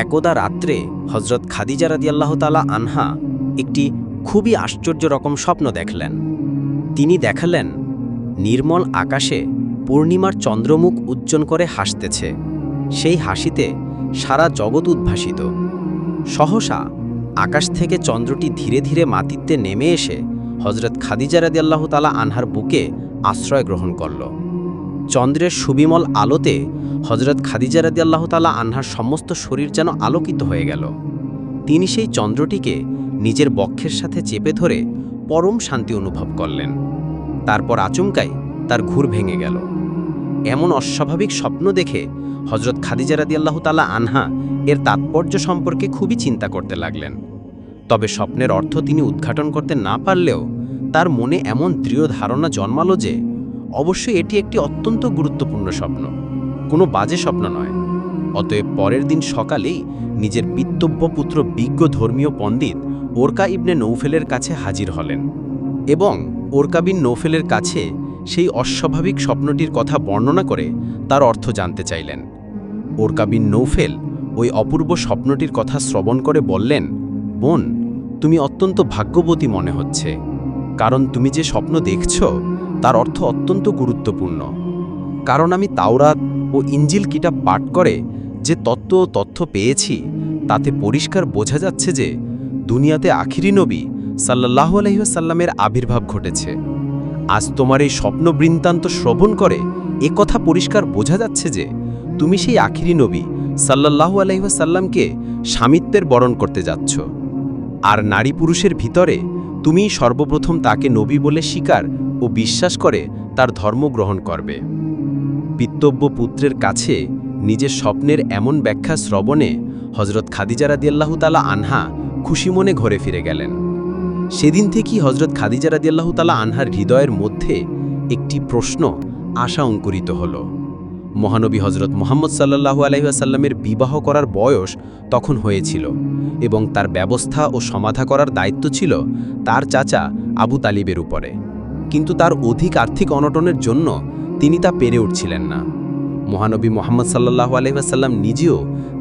একদা রাত্রে হজরত খাদিজা রাদিয়াল্লাহু তাআলা আনহা একটি খুবই আশ্চর্য রকম স্বপ্ন দেখলেন। তিনি দেখালেন নির্মল আকাশে পূর্ণিমার চন্দ্রমুখ উজ্জ্বল করে হাসতেছে। সেই হাসিতে সারা জগৎ উদ্ভাসিত। সহসা আকাশ থেকে চন্দ্রটি ধীরে ধীরে মাটিতে নেমে এসে হজরত খাদিজা রাদিয়াল্লাহু তাআলা আনহার বুকে আশ্রয় গ্রহণ করল। চন্দ্রের সুবিমল আলোতে হজরত খাদিজা রাদিয়াল্লাহু তাআলা আনহার সমস্ত শরীর যেন আলোকিত হয়ে গেল। তিনি সেই চন্দ্রটিকে নিজের বক্ষের সাথে চেপে ধরে পরম শান্তি অনুভব করলেন। তারপর আচমকাই তার ঘুর ভেঙে গেল। এমন অস্বাভাবিক স্বপ্ন দেখে হজরত খাদিজা রাদিয়াল্লাহু তাআলা আনহা এর তাৎপর্য সম্পর্কে খুবই চিন্তা করতে লাগলেন। তবে স্বপ্নের অর্থ তিনি উদ্ঘাটন করতে না পারলেও তার মনে এমন দৃঢ় ধারণা জন্মালো যে অবশ্যই এটি একটি অত্যন্ত গুরুত্বপূর্ণ স্বপ্ন, কোনো বাজে স্বপ্ন নয়। অতএব পরের দিন সকালেই নিজের পিতৃব্য পুত্র বিজ্ঞ ধর্মীয় পণ্ডিত ওরকা ইবনে নৌফেলের কাছে হাজির হলেন এবং ওরকা বিন নৌফেলের কাছে সেই অস্বাভাবিক স্বপ্নটির কথা বর্ণনা করে তার অর্থ জানতে চাইলেন। ওরকা বিন নৌফেল ওই অপূর্ব স্বপ্নটির কথা শ্রবণ করে বললেন, বোন, তুমি অত্যন্ত ভাগ্যবতী মনে হচ্ছে, কারণ তুমি যে স্বপ্ন দেখছ তার অর্থ অত্যন্ত গুরুত্বপূর্ণ। কারণ আমি তাওরাত ও ইঞ্জিল কিতাব পাঠ করে যে তথ্য পেয়েছি তাতে পরিষ্কার বোঝা যাচ্ছে যে দুনিয়াতে আখিরি নবী সাল্লাল্লাহু আলাইহি ওয়াসাল্লামের আবির্ভাব ঘটেছে। আজ তোমার এই স্বপ্ন বৃত্তান্ত শ্রবণ করে একথা পরিষ্কার বোঝা যাচ্ছে যে তুমি সেই আখিরি নবী সাল্লাল্লাহু আলাইহি ওয়াসাল্লামকে স্বামিত্বের বরণ করতে যাচ্ছ। আর নারী পুরুষের ভিতরে তুমি সর্বপ্রথম তাকে নবী বলে স্বীকার ও বিশ্বাস করে তার ধর্ম গ্রহণ করবে। পিতৃব্য পুত্রের কাছে নিজের স্বপ্নের এমন ব্যাখ্যা শ্রবণে হজরত খাদিজা রাদিয়াল্লাহু তাআলা আনহা খুশি মনে ঘরে ফিরে গেলেন। সেদিন থেকেই হজরত খাদিজা রাদিয়াল্লাহু তাআলা আনহার হৃদয়ের মধ্যে একটি প্রশ্ন আশা অঙ্কুরিত হল। মহানবী হজরত মুহাম্মদ সাল্লাল্লাহু আলাইহি ওয়াসাল্লামের বিবাহ করার বয়স তখন হয়েছিল এবং তার ব্যবস্থা ও সমাধা করার দায়িত্ব ছিল তার চাচা আবু তালিবের উপরে। কিন্তু তার অধিক আর্থিক অনটনের জন্য তিনি তা পেরে উঠছিলেন না। মহানবী মুহাম্মদ সাল্লাল্লাহু আলাইহি ওয়াসাল্লাম নিজেও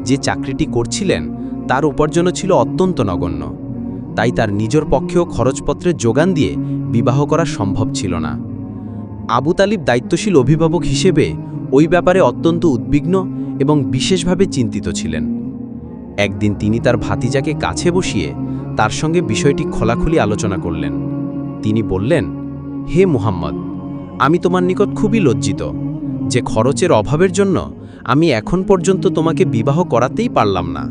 যে চাকরিটি করছিলেন তার উপার্জনও ছিল অত্যন্ত নগণ্য। তাই তার নিজের পক্ষেও খরচপত্রের যোগান দিয়ে বিবাহ করা সম্ভব ছিল না। আবু তালিব দায়িত্বশীল অভিভাবক হিসেবে ওই ব্যাপারে অত্যন্ত উদ্বিগ্ন এবং বিশেষভাবে চিন্তিত ছিলেন। একদিন তিনি তার ভাতিজাকে কাছে বসিয়ে তার সঙ্গে বিষয়টি খোলাখুলি আলোচনা করলেন। তিনি বললেন, হে মুহাম্মদ, আমি তোমার নিকট খুবই লজ্জিত যে খরচের অভাবের জন্য আমি এখন পর্যন্ত তোমাকে বিবাহ করাতেই পারলাম না,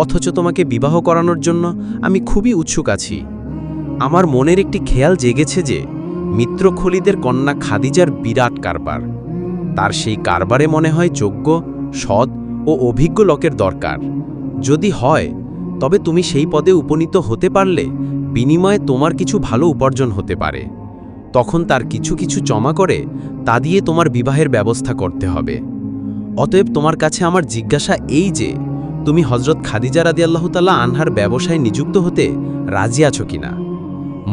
অথচ তোমাকে বিবাহ করানোর জন্য আমি খুবই উৎসুক আছি। আমার মনের একটি খেয়াল জেগেছে যে মিত্র খলিদের কন্যা খাদিজার বিরাট কারবার। তার সেই কারবারে মনে হয় যোগ্য, সৎ ও অভিজ্ঞ লোকের দরকার। যদি হয় তবে তুমি সেই পদে উপনীত হতে পারলে বিনিময়ে তোমার কিছু ভালো উপার্জন হতে পারে। তখন তার কিছু কিছু জমা করে তা দিয়ে তোমার বিবাহের ব্যবস্থা করতে হবে। অতএব তোমার কাছে আমার জিজ্ঞাসা এই যে তুমি হজরত খাদিজা রাদিয়াল্লাহু তাআলা আনহার ব্যবসায় নিযুক্ত হতে রাজি আছো কিনা।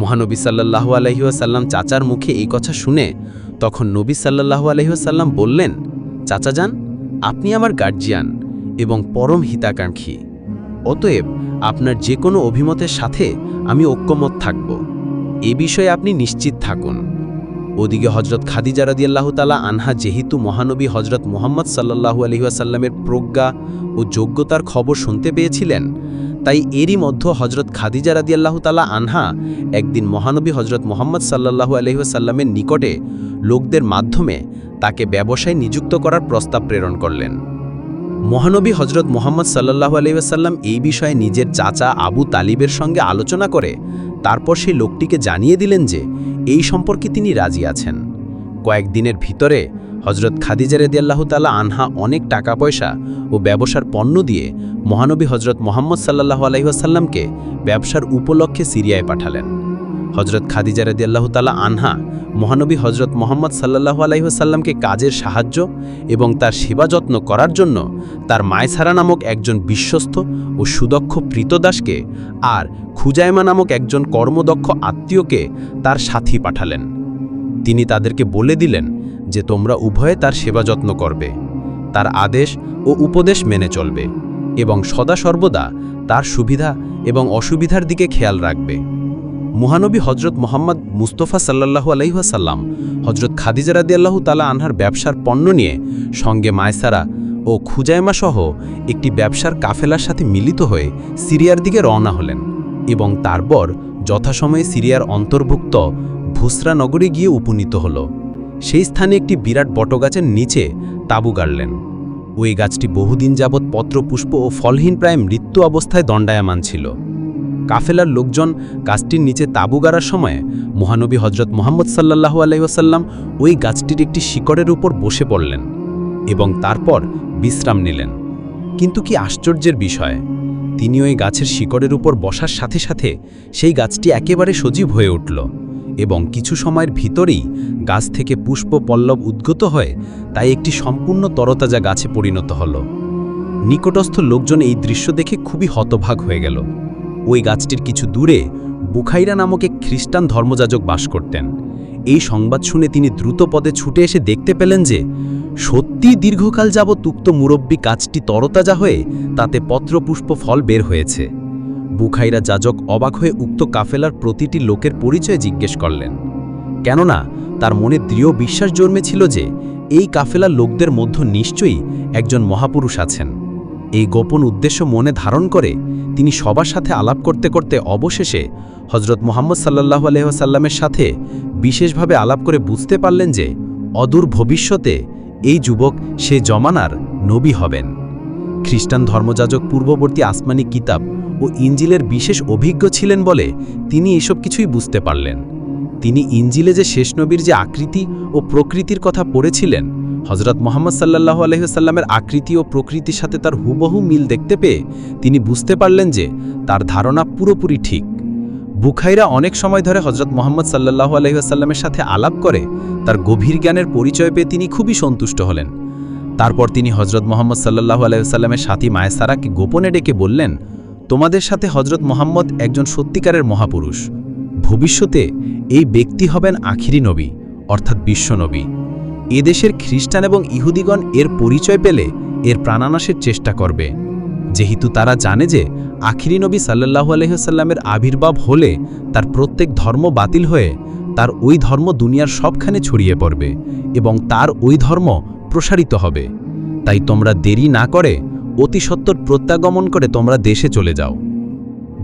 মহানবী সাল্লাল্লাহু আলাইহি ওয়াসাল্লাম চাচার মুখে এই কথা শুনে তখন নবী সাল্লাল্লাহু আলাইহি ওয়াসাল্লাম বললেন, চাচাজান, আপনি আমার গার্জিয়ান এবং পরম হিতাকাঙ্ক্ষী। অতএব আপনার যে কোনো অভিমতের সাথে আমি ঐক্যমত থাকব, এ বিষয়ে আপনি নিশ্চিত থাকুন। ওদিকে হজরত খাদিজা রাদিয়াল্লাহু তাআলা আনহা যেহেতু মহানবী হজরত মুহাম্মদ সাল্লাল্লাহু আলাইহি ওয়াসাল্লামের প্রজ্ঞা ও যোগ্যতার খবর শুনতে পেয়েছিলেন, তাই এরই মধ্যে হজরত খাদিজা রাদিয়াল্লাহু তাআলা আনহা একদিন মহানবী হজরত মুহাম্মদ সাল্লাল্লাহু আলাইহি ওয়াসাল্লামের নিকটে লোকদের মাধ্যমে তাকে ব্যবসায় নিযুক্ত করার প্রস্তাব প্রেরণ করলেন। মহানবী হজরত মুহাম্মদ সাল্লাল্লাহু আলাইহি ওয়াসাল্লাম এই বিষয়ে নিজের চাচা আবু তালিবের সঙ্গে আলোচনা করে তারপর সেই লোকটিকে জানিয়ে দিলেন যে এই সম্পর্কে তিনি রাজি আছেন। কয়েকদিনের ভিতরে হজরত খাদিজা রাদিয়াল্লাহু তাআলা আনহা অনেক টাকা পয়সা ও ব্যবসার পণ্য দিয়ে মহানবী হজরত মুহাম্মদ সাল্লাল্লাহু আলাইহি ওয়াসাল্লামকে ব্যবসার উপলক্ষে সিরিয়ায় পাঠালেন। হজরত খাদিজা রাদিয়াল্লাহু তাআলা আনহা মহানবী হজরত মুহাম্মদ সাল্লাল্লাহু আলাইহি ওয়াসাল্লামকে কাজের সাহায্য এবং তার সেবা যত্ন করার জন্য তার মায়সারা নামক একজন বিশ্বস্ত ও সুদক্ষ প্রীতদাসকে আর খুজাইমা নামক একজন কর্মদক্ষ আত্মীয়কে তার সাথী পাঠালেন। তিনি তাদেরকে বলে দিলেন যে তোমরা উভয়ে তার সেবা যত্ন করবে, তার আদেশ ও উপদেশ মেনে চলবে এবং সদা সর্বদা তার সুবিধা এবং অসুবিধার দিকে খেয়াল রাখবে। মহানবী হজরত মোহাম্মদ মুস্তফা সাল্লাল্লাহু আলাইহি ওয়াসাল্লাম হজরত খাদিজা রাদিয়াল্লাহু তাআলা আনহার ব্যবসার পণ্য নিয়ে সঙ্গে মায়সারা ও খুজাইমা সহ একটি ব্যবসার কাফেলার সাথে মিলিত হয়ে সিরিয়ার দিকে রওনা হলেন এবং তারপর যথাসময়ে সিরিয়ার অন্তর্ভুক্ত ভুসরা নগরে গিয়ে উপনীত হল। সেই স্থানে একটি বিরাট বটগাছের নিচে তাঁবু গাড়লেন। ওই গাছটি বহুদিন যাবৎ পত্রপুষ্প ও ফলহীন প্রায় মৃত্যু অবস্থায় দণ্ডায়মান ছিল। কাফেলার লোকজন গাছটির নিচে তাঁবু গাড়ার সময় মহানবী হজরত মুহাম্মদ সাল্লাল্লাহু আলাইহি ওয়াসাল্লাম ওই গাছটির একটি শিকড়ের উপর বসে পড়লেন এবং তারপর বিশ্রাম নিলেন। কিন্তু কি আশ্চর্যের বিষয়, তিনি ওই গাছের শিকড়ের উপর বসার সাথে সাথে সেই গাছটি একেবারে সজীব হয়ে উঠল এবং কিছু সময়ের ভিতরেই গাছ থেকে পুষ্প পল্লব উদ্গত হয়ে তাই একটি সম্পূর্ণ তরতাজা গাছে পরিণত হল। নিকটস্থ লোকজন এই দৃশ্য দেখে খুবই হতভাগ হয়ে গেল। ওই গাছটির কিছু দূরে বুখাইরা নামক এক খ্রিস্টান ধর্মযাজক বাস করতেন। এই সংবাদ শুনে তিনি দ্রুত পদে ছুটে এসে দেখতে পেলেন যে সত্যি দীর্ঘকাল যাবৎ উক্ত মুরব্বী গাছটি তরতাজা হয়ে তাতে পত্রপুষ্প ফল বের হয়েছে। বুখাইরা যাজক অবাক হয়ে উক্ত কাফেলার প্রতিটি লোকের পরিচয় জিজ্ঞেস করলেন, কেননা তার মনে দৃঢ় বিশ্বাস জন্মেছিল যে এই কাফেলার লোকদের মধ্যে নিশ্চয়ই একজন মহাপুরুষ আছেন। এই গোপন উদ্দেশ্য মনে ধারণ করে তিনি সবার সাথে আলাপ করতে করতে অবশেষে হজরত মুহাম্মদ সাল্লাল্লাহু আলাইহি ওয়াসাল্লামের সাথে বিশেষভাবে আলাপ করে বুঝতে পারলেন যে অদূর ভবিষ্যতে এই যুবক সে জমানার নবী হবেন। খ্রিস্টান ধর্মযাজক পূর্ববর্তী আসমানি কিতাব ও ইঞ্জিলের বিশেষ অভিজ্ঞ ছিলেন বলে তিনি এসব কিছুই বুঝতে পারলেন। তিনি ইঞ্জিলে যে শেষ নবীর যে আকৃতি ও প্রকৃতির কথা পড়েছিলেন, হজরত মুহাম্মদ সাল্লাল্লাহু আলাইহি ওয়াসাল্লামের আকৃতি ও প্রকৃতির সাথে তার হুবহু মিল দেখতে পেয়ে তিনি বুঝতে পারলেন যে তার ধারণা পুরোপুরি ঠিক। বুখাইরা অনেক সময় ধরে হজরত মুহাম্মদ সাল্লাল্লাহু আলাইহি ওয়াসাল্লামের সাথে আলাপ করে তার গভীর জ্ঞানের পরিচয় পেয়ে তিনি খুবই সন্তুষ্ট হলেন। তারপর তিনি হজরত মুহাম্মদ সাল্লাল্লাহু আলাইহি ওয়াসাল্লামের সাথী মায়সারাকে গোপনে ডেকে বললেন, তোমাদের সাথে হজরত মুহাম্মদ একজন সত্যিকারের মহাপুরুষ। ভবিষ্যতে এই ব্যক্তি হবেন আখিরি নবী অর্থাৎ বিশ্বনবী। এদেশের খ্রিস্টান এবং ইহুদিগণ এর পরিচয় পেলে এর প্রাণানাশের চেষ্টা করবে, যেহেতু তারা জানে যে আখিরি নবী সাল্লাল্লাহু আলাইহি ওয়াসাল্লামের আবির্ভাব হলে তার প্রত্যেক ধর্ম বাতিল হয়ে তার ওই ধর্ম দুনিয়ার সবখানে ছড়িয়ে পড়বে এবং তার ওই ধর্ম প্রসারিত হবে। তাই তোমরা দেরি না করে অতি সত্বর প্রত্যাগমন করে তোমরা দেশে চলে যাও।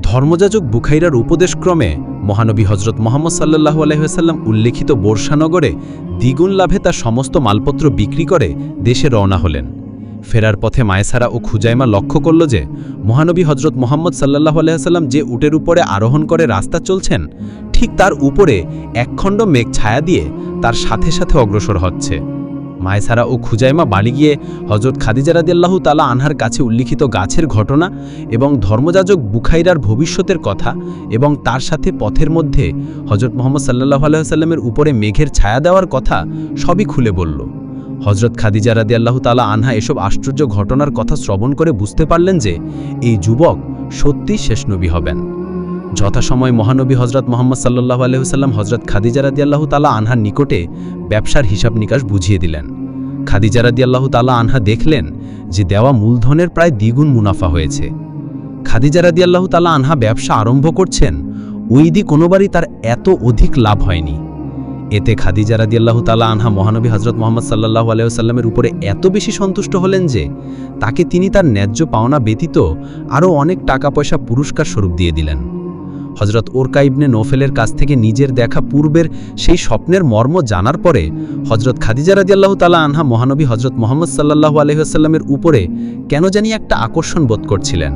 ধর্মযাজক বুখাইরার উপদেশক্রমে মহানবী হজরত মুহাম্মদ সাল্লাল্লাহু আলাইহি ওয়াসাল্লাম উল্লেখিত বর্ষানগরে দ্বিগুণ লাভে তার সমস্ত মালপত্র বিক্রি করে দেশে রওনা হলেন। ফেরার পথে মায়সারা ও খুজাইমা লক্ষ্য করল যে মহানবী হজরত মুহাম্মদ সাল্লাল্লাহু আলাইহি ওয়াসাল্লাম যে উটের উপরে আরোহণ করে রাস্তা চলছেন, ঠিক তার উপরে একখণ্ড মেঘ ছায়া দিয়ে তার সাথে সাথে অগ্রসর হচ্ছে। মায়সারা ও খুজাইমা বাড়ি গিয়ে হজরত খাদিজা রাদিয়াল্লাহু তাআলা আনহার কাছে উল্লিখিত গাছের ঘটনা এবং ধর্মযাজক বুখাইরার ভবিষ্যতের কথা এবং তার সাথে পথের মধ্যে হজরত মুহাম্মদ সাল্লাল্লাহু আলাইহি ওয়াসাল্লামের উপরে মেঘের ছায়া দেওয়ার কথা সবই খুলে বলল। হজরত খাদিজা রাদিয়াল্লাহু তাআলা আনহা এসব আশ্চর্য ঘটনার কথা শ্রবণ করে বুঝতে পারলেন যে এই যুবক সত্যি শেষ নবী হবেন। যথাসময় মহানবী হজরত মুহাম্মদ সাল্লাল্লাহু আলাইহি ওয়াসাল্লাম হজরত খাদিজা রাদিয়াল্লাহু তাআলা আনহার নিকটে ব্যবসার হিসাব নিকাশ বুঝিয়ে দিলেন। খাদিজা রাদিয়াল্লাহু তাআলা আনহা দেখলেন যে দেওয়া মূলধনের প্রায় দ্বিগুণ মুনাফা হয়েছে। খাদিজা রাদিয়াল্লাহু তাআলা আনহা ব্যবসা আরম্ভ করছেন, ওই দিন কোনোবারই তার এত অধিক লাভ হয়নি। এতে খাদিজা রাদিয়াল্লাহু তাআলা আনহা মহানবী হজরত মুহাম্মদ সাল্লাল্লাহু আলাইহি ওয়াসাল্লামের উপরে এত বেশি সন্তুষ্ট হলেন যে তাকে তিনি তার ন্যায্য পাওনা ব্যতীত আরও অনেক টাকা পয়সা পুরস্কার স্বরূপ দিয়ে দিলেন। হজরত ওরকা ইবনে নৌফেলের কাছ থেকে নিজের দেখা পূর্বের সেই স্বপ্নের মর্ম জানার পরে হজরত খাদিজা রাদিয়াল্লাহু তাআলা আনহা মহানবী হজরত মুহাম্মদ সাল্লাল্লাহু আলাইহি ওয়াসাল্লামের উপরে কেন জানি একটা আকর্ষণ বোধ করছিলেন।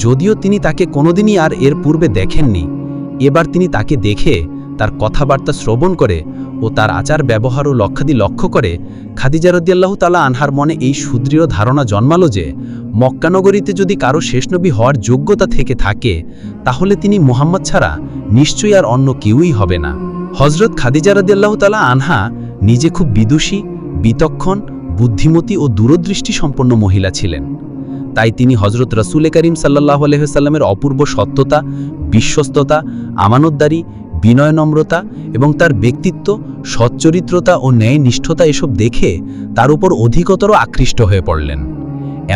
যদিও তিনি তাকে কোনোদিনই আর এর পূর্বে দেখেননি, এবার তিনি তাকে দেখে তার কথাবার্তা শ্রবণ করে ও তার আচার ব্যবহার ও লক্ষ্যাদি লক্ষ্য করে খাদিজা রাদিয়াল্লাহু তাআলা আনহার মনে এই সুদৃঢ় ধারণা জন্মালো যে মক্কানগরীতে যদি কারো শেষ নবী হওয়ার যোগ্যতা থেকে থাকে তাহলে তিনি মুহাম্মদ ছাড়া নিশ্চয়ই আর অন্য কেউই হবে না। হজরত খাদিজা রাদিয়াল্লাহু তাআলা আনহা নিজে খুব বিদুষী, বিচক্ষণ, বুদ্ধিমতী ও দূরদৃষ্টি সম্পন্ন মহিলা ছিলেন। তাই তিনি হজরত রাসূল করিম সাল্লাল্লাহু আলাইহি ওয়াসাল্লামের অপূর্ব সত্যতা, বিশ্বস্ততা, আমানতদারি, বিনয়, নম্রতা এবং তার ব্যক্তিত্ব, সচ্চরিত্রতা ও ন্যায় নিষ্ঠতা এসব দেখে তার উপর অধিকতর আকৃষ্ট হয়ে পড়লেন।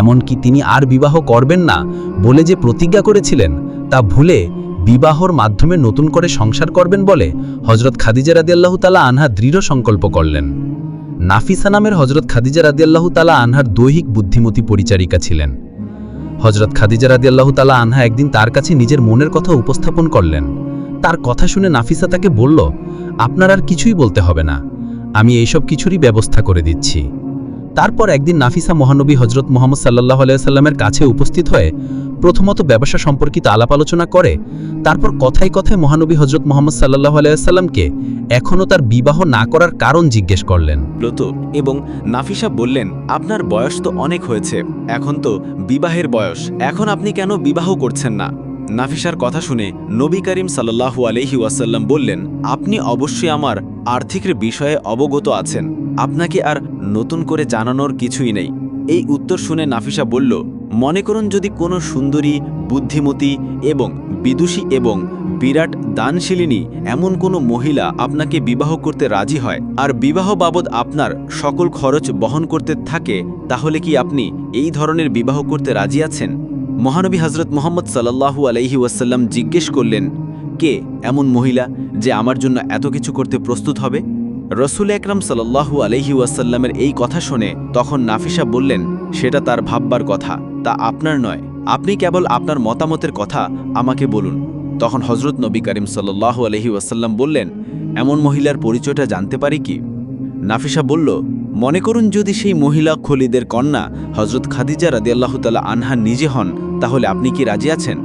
এমনকি তিনি আর বিবাহ করবেন না বলে যে প্রতিজ্ঞা করেছিলেন তা ভুলে বিবাহর মাধ্যমে নতুন করে সংসার করবেন বলে হযরত খাদিজা রাদিয়াল্লাহু তাআলা আনহা দৃঢ় সংকল্প করলেন। নাফিসা নামের হযরত খাদিজা রাদিয়াল্লাহু তাআলা আনহার দৈহিক বুদ্ধিমতী পরিচারিকা ছিলেন। হযরত খাদিজা রাদিয়াল্লাহু তাআলা আনহা একদিন তার কাছে নিজের মনের কথা উপস্থাপন করলেন। তার কথা শুনে নাফিসা তাকে বলল, আপনার আর কিছুই বলতে হবে না, আমি এইসব কিছুরই ব্যবস্থা করে দিচ্ছি। তারপর একদিন নাফিসা মহানবী হযরত মুহাম্মদ সাল্লাল্লাহু আলাইহি সাল্লামের কাছে উপস্থিত হয়ে প্রথমত ব্যবসা সম্পর্কিত আলাপ আলোচনা করে, তারপর কথায় কথায় মহানবী হযরত মুহাম্মদ সাল্লাল্লাহু আলাইহি সাল্লামকে এখনও তার বিবাহ না করার কারণ জিজ্ঞেস করলেন। এবং নাফিসা বললেন, আপনার বয়স তো অনেক হয়েছে, এখন তো বিবাহের বয়স, এখন আপনি কেন বিবাহ করছেন না? নাফিসার কথা শুনে নবী করিম সাল্লাল্লাহু আলাইহি ওয়াসাল্লাম বললেন, আপনি অবশ্যই আমার আর্থিক বিষয়ে অবগত আছেন, আপনাকে আর নতুন করে জানানোর কিছুই নেই। এই উত্তর শুনে নাফিসা বলল, মনে করুন যদি কোনো সুন্দরী, বুদ্ধিমতী এবং বিদুষী এবং বিরাট দানশীলিনী এমন কোনো মহিলা আপনাকে বিবাহ করতে রাজি হয় আর বিবাহ বাবদ আপনার সকল খরচ বহন করতে থাকে, তাহলে কি আপনি এই ধরনের বিবাহ করতে রাজি আছেন? মহানবী হযরত মুহাম্মদ সাল্লাল্লাহু আলাইহি ওয়াসাল্লাম জিজ্ঞেস করলেন, কে এমন মহিলা যে আমার জন্য এত কিছু করতে প্রস্তুত হবে? রসুল আকরাম সাল্লাল্লাহু আলাইহি ওয়াসাল্লামের এই কথা শুনে তখন নাফিসা বললেন, সেটা তার ভাববার কথা, তা আপনার নয়, আপনি কেবল আপনার মতামতের কথা আমাকে বলুন। তখন হযরত নবী করিম সাল্লাল্লাহু আলাইহি ওয়াসাল্লাম বললেন, এমন মহিলার পরিচয়টা জানতে পারি কি? নাফিসা বলল, মনে করুন যদি সেই মহিলা খলিদের কন্যা হযরত খাদিজা রাদিয়াল্লাহু তাআলা আনহা নিজে হন, তাহলে আপনি কি রাজি আছেন?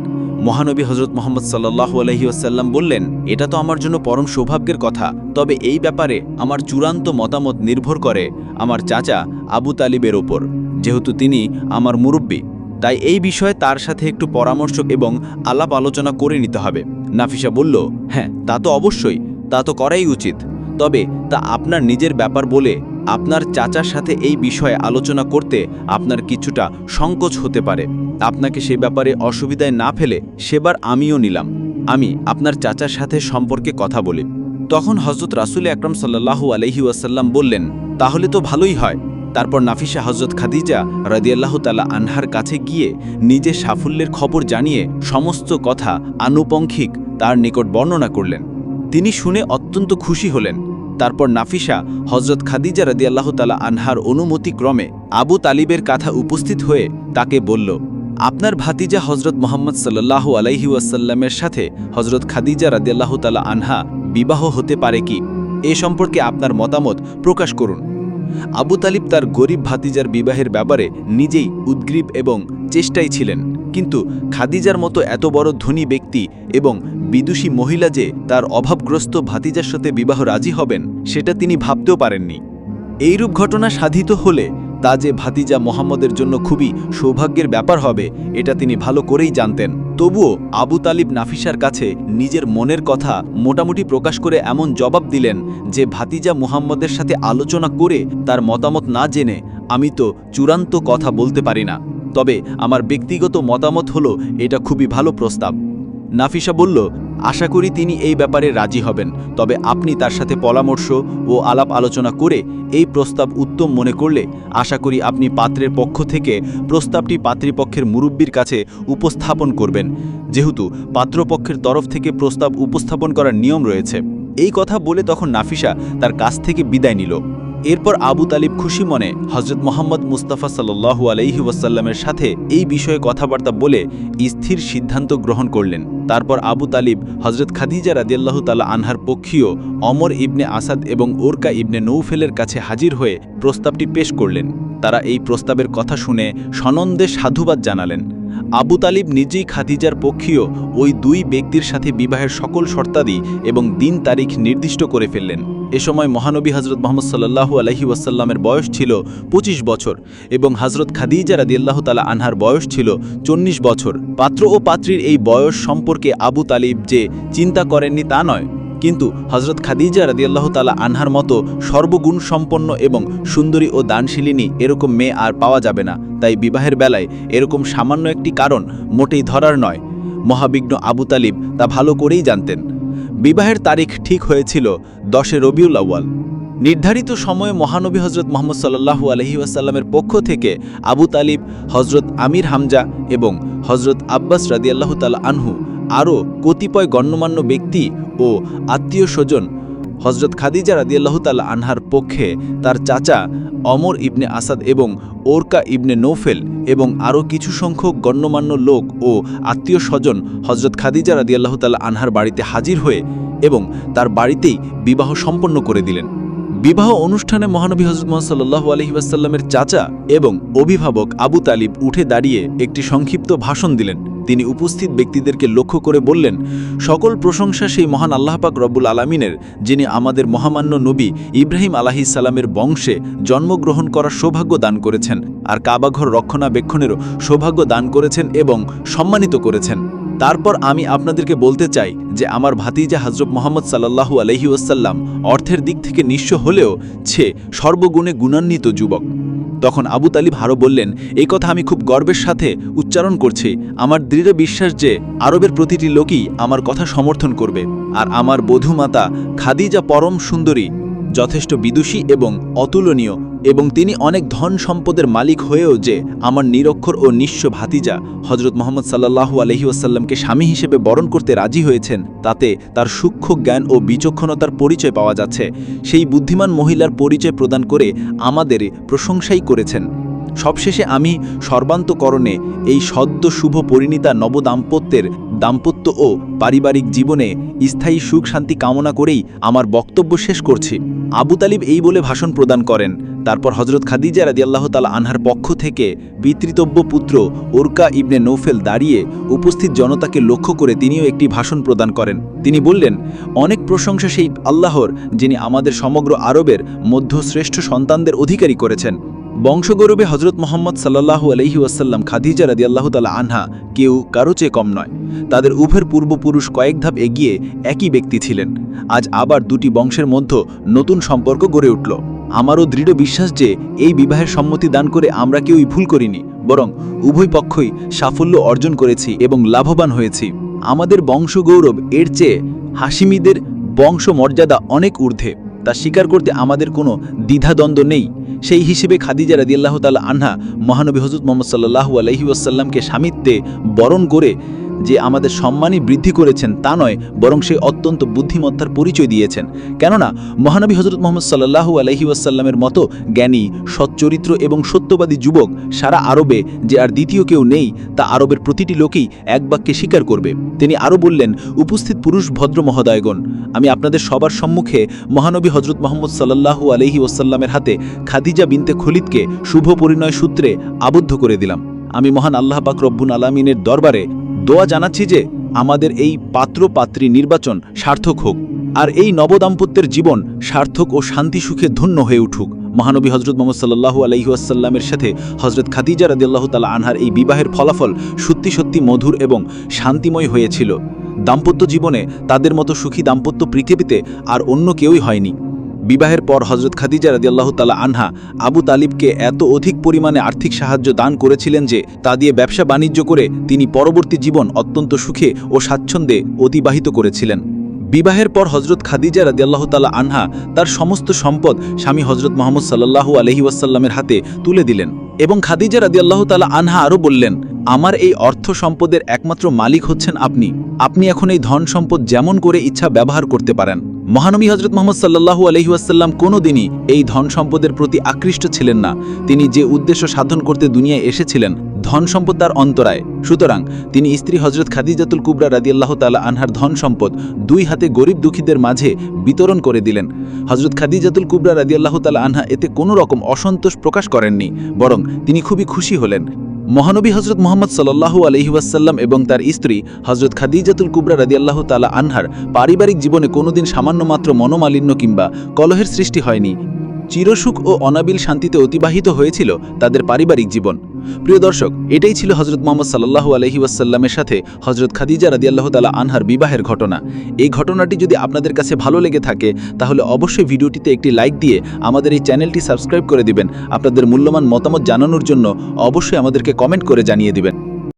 মহানবী হযরত মুহাম্মদ সাল্লাল্লাহু আলাইহি ওয়াসাল্লাম বললেন, এটা তো আমার জন্য পরম সৌভাগ্যের কথা, তবে এই ব্যাপারে আমার চূড়ান্ত মতামত নির্ভর করে আমার চাচা আবু তালিবের ওপর, যেহেতু তিনি আমার মুরব্বী, তাই এই বিষয়ে তার সাথে একটু পরামর্শ এবং আলাপ আলোচনা করে নিতে হবে। নাফিসা বলল, হ্যাঁ তা তো অবশ্যই, তা তো করাই উচিত, তবে তা আপনার নিজের ব্যাপার বলে আপনার চাচার সাথে এই বিষয়ে আলোচনা করতে আপনার কিছুটা সংকোচ হতে পারে। আপনাকে সে ব্যাপারে অসুবিধায় না ফেলে সেবার আমিও নিলাম, আমি আপনার চাচার সাথে সম্পর্কে কথা বলি। তখন হযরত রাসূল আকরাম সাল্লাল্লাহু আলাইহি ওয়াসাল্লাম বললেন, তাহলে তো ভালোই হয়। তারপর নাফিসা হযরত খাদিজা রাদিয়াল্লাহু তাআলা আনহার কাছে গিয়ে নিজের সাফল্যের খবর জানিয়ে সমস্ত কথা আনুপঙ্খিক তার নিকট বর্ণনা করলেন। তিনি শুনে অত্যন্ত খুশি হলেন। তারপর নাফিসা হযরত খাদিজা রাদিয়াল্লাহু তাআলা আনহার অনুমতিক্রমে আবু তালিবের কাছে উপস্থিত হয়ে তাকে বলল, আপনার ভাতিজা হযরত মুহাম্মদ সাল্লাল্লাহু আলাইহি ওয়াসাল্লামের সাথে হযরত খাদিজা রাদিয়াল্লাহু তাআলা আনহা বিবাহ হতে পারে কি? এ সম্পর্কে আপনার মতামত প্রকাশ করুন। আবু তালিব তার গরিব ভাতিজার বিবাহের ব্যাপারে নিজেই উদ্গ্রীব এবং চেষ্টায় ছিলেন, কিন্তু খাদিজার মতো এত বড় ধনী ব্যক্তি এবং বিদুষী মহিলা যে তার অভাবগ্রস্ত ভাতিজার সাথে বিবাহ রাজি হবেন সেটা তিনি ভাবতেও পারেননি। এইরূপ ঘটনা সাধিত হলে তা যে ভাতিজা মোহাম্মদের জন্য খুবই সৌভাগ্যের ব্যাপার হবে এটা তিনি ভালো করেই জানতেন। তবুও আবু তালিব নাফিসার কাছে নিজের মনের কথা মোটামুটি প্রকাশ করে এমন জবাব দিলেন যে ভাতিজা মুহাম্মদের সাথে আলোচনা করে তার মতামত না জেনে আমি তো চূড়ান্ত কথা বলতে পারি না, তবে আমার ব্যক্তিগত মতামত হলো এটা খুবই ভালো প্রস্তাব। নাফিসা বলল, আশা করি তিনি এই ব্যাপারে রাজি হবেন, তবে আপনি তার সাথে পরামর্শ ও আলাপ আলোচনা করে এই প্রস্তাব উত্তম মনে করলে আশা করি আপনি পাত্রের পক্ষ থেকে প্রস্তাবটি পাত্রীপক্ষের মুরব্বির কাছে উপস্থাপন করবেন, যেহেতু পাত্রপক্ষের তরফ থেকে প্রস্তাব উপস্থাপন করার নিয়ম রয়েছে। এই কথা বলে তখন নাফিসা তার কাছ থেকে বিদায় নিল। এরপর আবু তালিব খুশি মনে হযরত মুহাম্মদ মুস্তাফা সাল্লাল্লাহু আলাইহি ওয়াসাল্লামের সাথে এই বিষয়ে কথাবার্তা বলে স্থির সিদ্ধান্ত গ্রহণ করলেন। তারপর আবু তালিব হযরত খাদিজা রাদিয়াল্লাহু তাআলা আনহার পক্ষীয় অমর ইবনে আসাদ এবং ওরকা ইবনে নৌফেলের কাছে হাজির হয়ে প্রস্তাবটি পেশ করলেন। তারা এই প্রস্তাবের কথা শুনে সনন্দে সাধুবাদ জানালেন। আবু তালিব নিজেই খাদিজার পক্ষীয় ওই দুই ব্যক্তির সাথে বিবাহের সকল শর্তাদি এবং দিন তারিখ নির্দিষ্ট করে ফেললেন। এ সময় মহানবী হযরত মুহাম্মদ সাল্লাল্লাহু আলাইহি ওয়াসাল্লামের বয়স ছিল 25 বছর এবং হযরত খাদিজা রাদিয়াল্লাহু তাআলা আনহার বয়স ছিল 40 বছর। পাত্র ও পাত্রীর এই বয়স সম্পর্কে আবু তালিব যে চিন্তা করেননি তা নয়, কিন্তু হযরত খাদিজা রাদিয়াল্লাহু তাআলা আনহার মতো সর্বগুণ সম্পন্ন এবং সুন্দরী ও দানশীলিনী এরকম মেয়ে আর পাওয়া যাবে না, তাই বিবাহের বেলায় এরকম সামান্য একটি কারণ মোটেই ধরার নয়। মহাবিঘ্ন আবু তালিব তা ভালো করেই জানতেন। বিবাহের তারিখ ঠিক হয়েছিল 10 রবিউল আউয়াল। নির্ধারিত সময়ে মহানবী হজরত মোহাম্মদ সাল্লাল্লাহু আলাইহি ওয়াসাল্লামের পক্ষ থেকে আবু তালিব, হজরত আমির হামজা এবং হজরত আব্বাস রাদিয়াল্লাহু তাআলা আনহু আরও কতিপয় গণ্যমান্য ব্যক্তি ও আত্মীয় স্বজন হজরত খাদিজা রাদিয়াল্লাহু তাআলা আনহার পক্ষে তার চাচা অমর ইবনে আসাদ এবং ওরকা ইবনে নৌফেল এবং আরও কিছু সংখ্যক গণ্যমান্য লোক ও আত্মীয় স্বজন হজরত খাদিজা রাদিয়াল্লাহু তাআলা আনহার বাড়িতে হাজির হয়ে এবং তার বাড়িতেই বিবাহ সম্পন্ন করে দিলেন। বিবাহ অনুষ্ঠানে মহানবী হজরত মুহাম্মদ সাল্লাল্লাহু আলাইহি ওয়াসাল্লামের চাচা এবং অভিভাবক আবু তালিব উঠে দাঁড়িয়ে একটি সংক্ষিপ্ত ভাষণ দিলেন। তিনি উপস্থিত ব্যক্তিদেরকে লক্ষ্য করে বললেন, সকল প্রশংসা সেই মহান আল্লাহ পাক রব্বুল আলামিনের, যিনি আমাদের মহামান্য নবী ইব্রাহিম আলাইহিস সালামের বংশে জন্মগ্রহণ করার সৌভাগ্য দান করেছেন আর কাবাঘর রক্ষণাবেক্ষণেরও সৌভাগ্য দান করেছেন এবং সম্মানিত করেছেন। তারপর আমি আপনাদেরকে বলতে চাই যে আমার ভাতিজা হযরত মুহাম্মদ সাল্লাল্লাহু আলাইহি ওয়াসাল্লাম অর্থের দিক থেকে নিঃস্ব হলেও সর্বগুণে গুণান্বিত যুবক। তখন আবু তালিব আরও বললেন, এই কথা আমি খুব গর্বের সাথে উচ্চারণ করছি। আমার দৃঢ় বিশ্বাস যে আরবের প্রতিটি লোকই আমার কথা সমর্থন করবে। আর আমার বধূমাতা খাদিজা পরম সুন্দরী, যথেষ্ট বিদুষী এবং অতুলনীয়, এবং তিনি অনেক ধন সম্পদের মালিক হয়েও যে আমার নিরক্ষর ও নিঃস্ব ভাতিজা হজরত মুহাম্মদ সাল্লাল্লাহু আলাইহি ওয়াসাল্লামকে স্বামী হিসেবে বরণ করতে রাজি হয়েছেন, তাতে তার সূক্ষ্ম জ্ঞান ও বিচক্ষণতার পরিচয় পাওয়া যাচ্ছে। সেই বুদ্ধিমান মহিলার পরিচয় প্রদান করে আমাদের প্রশংসাই করেছেন। সবশেষে আমি সর্বান্তকরণে এই সদ্য শুভ পরিণীতা দাম্পত্য ও পারিবারিক জীবনে স্থায়ী সুখ শান্তি কামনা করেই আমার বক্তব্য শেষ করছি। আবু তালিব এই বলে ভাষণ প্রদান করেন। তারপর হজরত খাদিজা রাদিয়াল্লাহু তাআলা আনহার পক্ষ থেকে পিতৃতব্য পুত্র ওরকা ইবনে নৌফেল দাঁড়িয়ে উপস্থিত জনতাকে লক্ষ্য করে তিনিও একটি ভাষণ প্রদান করেন। তিনি বললেন, অনেক প্রশংসা সেই আল্লাহর, যিনি আমাদের সমগ্র আরবের মধ্য শ্রেষ্ঠ সন্তানদের অধিকারী করেছেন। বংশগৌরবে হজরত মুহাম্মদ সাল্লাল্লাহু আলাইহি ওয়াসাল্লাম খাদিজা রাদিয়াল্লাহু তাআলা আনহা কেউ কারো চেয়ে কম নয়। তাদের উভয়ের পূর্বপুরুষ কয়েক ধাপ এগিয়ে একই ব্যক্তি ছিলেন। আজ আবার দুটি বংশের মধ্যে নতুন সম্পর্ক গড়ে উঠল। আমারও দৃঢ় বিশ্বাস যে এই বিবাহের সম্মতি দান করে আমরা কেউই ভুল করিনি, বরং উভয় পক্ষই সাফল্য অর্জন করেছি এবং লাভবান হয়েছি। আমাদের বংশগৌরব এর চেয়ে হাশিমিদের বংশমর্যাদা অনেক ঊর্ধ্বে, তা স্বীকার করতে আমাদের কোনো দ্বিধাদ্বন্দ্ব নেই। সেই হিসেবে খাদিজা রাদিয়াল্লাহু তাআলা আনহা মহানবী হযরত মুহাম্মদ সাল্লাল্লাহু আলাইহি ওয়াসাল্লামকে স্বামিত্বে বরণ করে যে আমাদের সম্মানই বৃদ্ধি করেছেন তা নয়, বরং সে অত্যন্ত বুদ্ধিমত্তার পরিচয় দিয়েছেন। কেননা মহানবী হযরত মুহাম্মদ সাল্লাল্লাহু আলাইহি ওয়াসাল্লামের মতো জ্ঞানী, সচ্চরিত্র এবং সত্যবাদী যুবক সারা আরবে যে আর দ্বিতীয় কেউ নেই, তা আরবের প্রতিটি লোকই এক বাক্যে স্বীকার করবে। তিনি আরও বললেন, উপস্থিত পুরুষ ভদ্র মহোদয়গণ, আমি আপনাদের সবার সম্মুখে মহানবী হযরত মুহাম্মদ সাল্লাল্লাহু আলাইহি ওয়াসাল্লামের হাতে খাদিজা বিনতে খুলিদকে শুভ পরিণয় সূত্রে আবদ্ধ করে দিলাম। আমি মহান আল্লাহ পাক রব্বুল আলামিনের দরবারে দোয়া জানাচ্ছি যে আমাদের এই পাত্র পাত্রী নির্বাচন সার্থক হোক, আর এই নবদাম্পত্যের জীবন সার্থক ও শান্তি সুখে ধন্য হয়ে উঠুক। মহানবী হযরত মুহাম্মদ সাল্লাল্লাহু আলাইহি ওয়াসাল্লামের সাথে হযরত খাদিজা রাদিয়াল্লাহু তাআলা আনহার এই বিবাহের ফলাফল সত্যি সত্যি মধুর এবং শান্তিময় হয়েছিল। দাম্পত্য জীবনে তাদের মতো সুখী দাম্পত্য পৃথিবীতে আর অন্য কেউই হয়নি। বিবাহের পর হযরত খাদিজা রাদিয়াল্লাহু তাআলা আনহা আবু তালিবকে এত অধিক পরিমাণে আর্থিক সাহায্য দান করেছিলেন যে তা দিয়ে ব্যবসা বাণিজ্য করে তিনি পরবর্তী জীবন অত্যন্ত সুখে ও স্বাচ্ছন্দ্যে অতিবাহিত করেছিলেন। বিবাহের পর হযরত খাদিজা রাদিয়াল্লাহু তাআলা আনহা তার সমস্ত সম্পদ স্বামী হযরত মুহাম্মদ সাল্লাল্লাহু আলাইহি ওয়াসাল্লামের হাতে তুলে দিলেন এবং খাদিজা রাদিয়াল্লাহু তাআলা আনহা আরও বললেন, আমার এই অর্থ সম্পদের একমাত্র মালিক হচ্ছেন আপনি এখন এই ধন সম্পদ যেমন করে ইচ্ছা ব্যবহার করতে পারেন। মহানবী হযরত মুহাম্মদ সাল্লাল্লাহু আলাইহি ওয়াসাল্লাম কোনোদিনই এই ধন সম্পদের প্রতি আকৃষ্ট ছিলেন না। তিনি যে উদ্দেশ্য সাধন করতে দুনিয়ায় এসেছিলেন, ধন সম্পদ তার অন্তরায়। সুতরাং তিনি স্ত্রী হযরত খাদিজাতুল কুবরা রাদিয়াল্লাহু তাআলা আনহার ধন সম্পদ দুই হাতে গরিব দুঃখীদের মাঝে বিতরণ করে দিলেন। হযরত খাদিজাতুল কুবরা রাদিয়াল্লাহু তাআলা আনহা এতে কোনো রকম অসন্তোষ প্রকাশ করেননি, বরং তিনি খুবই খুশি হলেন। মহানবী হযরত মুহাম্মদ সাল্লাল্লাহু আলাইহি ওয়াসাল্লাম এবং তার স্ত্রী হযরত খাদিজাতুল কুবরা রাদিয়াল্লাহু তাআলা আনহার পারিবারিক জীবনে কোনোদিন সামান্য মাত্র মনোমালিন্য কিংবা কলহের সৃষ্টি হয়নি। চিরসুখ ও অনাবিল শান্তিতে অতিবাহিত হয়েছিল তাদের পারিবারিক জীবন। প্রিয় দর্শক, এটাই ছিল হযরত মুহাম্মদ সাল্লাল্লাহু আলাইহি ওয়াসাল্লামের সাথে হযরত খাদিজা রাদিয়াল্লাহু তাআলা আনহার বিবাহের ঘটনা। এই ঘটনাটি যদি আপনাদের কাছে ভালো লেগে থাকে তাহলে অবশ্যই ভিডিওটিতে একটি লাইক দিয়ে আমাদের এই চ্যানেলটি সাবস্ক্রাইব করে দিবেন। আপনাদের মূল্যবান মতামত জানানোর জন্য অবশ্যই আমাদেরকে কমেন্ট করে জানিয়ে দিবেন।